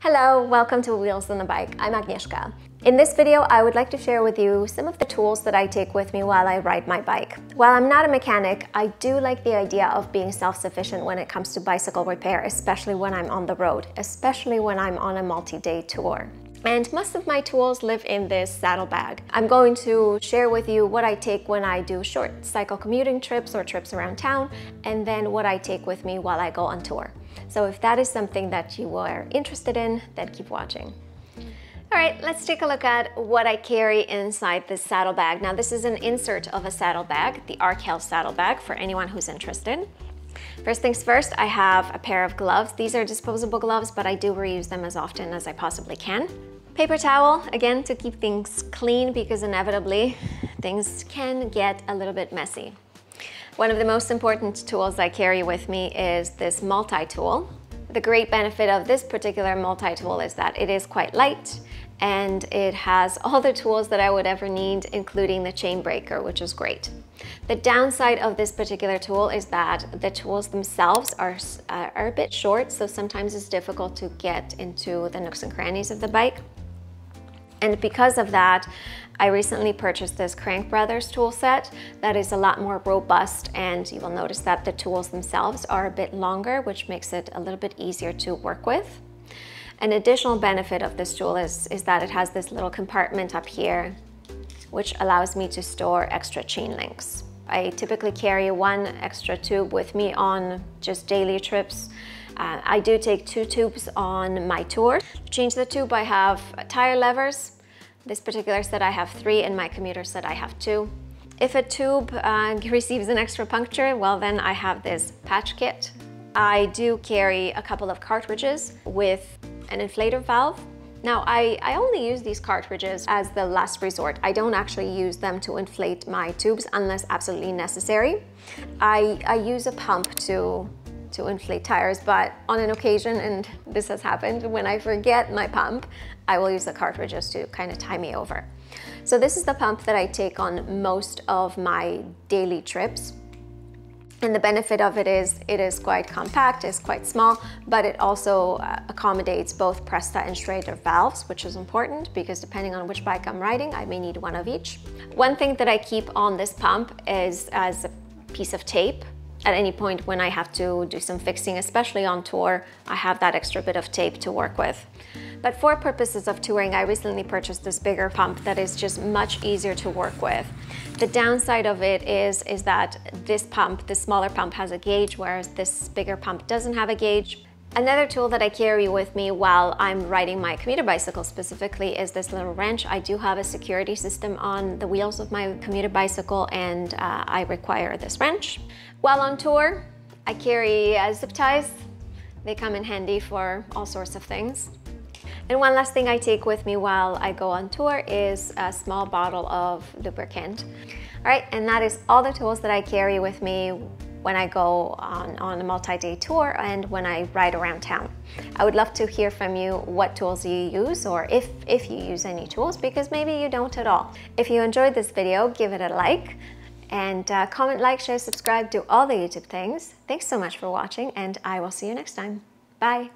Hello, welcome to Wheels on the Bike. I'm Agnieszka. In this video, I would like to share with you some of the tools that I take with me while I ride my bike. While I'm not a mechanic, I do like the idea of being self-sufficient when it comes to bicycle repair, especially when I'm on the road, especially when I'm on a multi-day tour. And most of my tools live in this saddlebag. I'm going to share with you what I take when I do short cycle commuting trips or trips around town, and then what I take with me while I go on tour. So if that is something that you are interested in, then keep watching. All right, let's take a look at what I carry inside this saddlebag. Now this is an insert of a saddlebag, the Arkell saddlebag, for anyone who's interested. First things first, I have a pair of gloves. These are disposable gloves, but I do reuse them as often as I possibly can. Paper towel, again, to keep things clean because inevitably things can get a little bit messy. One of the most important tools I carry with me is this Multitool. The great benefit of this particular multi-tool is that it is quite light and it has all the tools that I would ever need, including the chain breaker, which is great. The downside of this particular tool is that the tools themselves are a bit short, so sometimes it's difficult to get into the nooks and crannies of the bike. And because of that, I recently purchased this Crank Brothers tool set that is a lot more robust, and you will notice that the tools themselves are a bit longer, which makes it a little bit easier to work with. An additional benefit of this tool is that it has this little compartment up here, which allows me to store extra chain links. I typically carry one extra tube with me on just daily trips. I do take 2 tubes on my tour. To change the tube, I have tire levers. This particular set I have 3, and my commuter set I have 2. If a tube receives an extra puncture, well then I have this patch kit. I do carry a couple of cartridges with an inflator valve. Now I only use these cartridges as the last resort. I don't actually use them to inflate my tubes unless absolutely necessary. I use a pump to inflate tires, but on an occasion, and this has happened, when I forget my pump, I will use the cartridges to kind of tie me over. So this is the pump that I take on most of my daily trips. And the benefit of it is quite compact, it's quite small, but it also accommodates both Presta and Schrader valves, which is important because depending on which bike I'm riding, I may need one of each. One thing that I keep on this pump is as a piece of tape. At any point when I have to do some fixing, especially on tour, I have that extra bit of tape to work with. But for purposes of touring, I recently purchased this bigger pump that is just much easier to work with. The downside of it is that this smaller pump has a gauge, whereas this bigger pump doesn't have a gauge. Another tool that I carry with me while I'm riding my commuter bicycle specifically is this little wrench. I do have a security system on the wheels of my commuter bicycle, and I require this wrench. While on tour, I carry zip ties. They come in handy for all sorts of things. And one last thing I take with me while I go on tour is a small bottle of lubricant. All right, and that is all the tools that I carry with me when I go on a multi-day tour and when I ride around town. I would love to hear from you what tools you use, or if you use any tools, because maybe you don't at all. If you enjoyed this video, give it a like, and comment, like, share, subscribe, do all the YouTube things. Thanks so much for watching, and I will see you next time. Bye.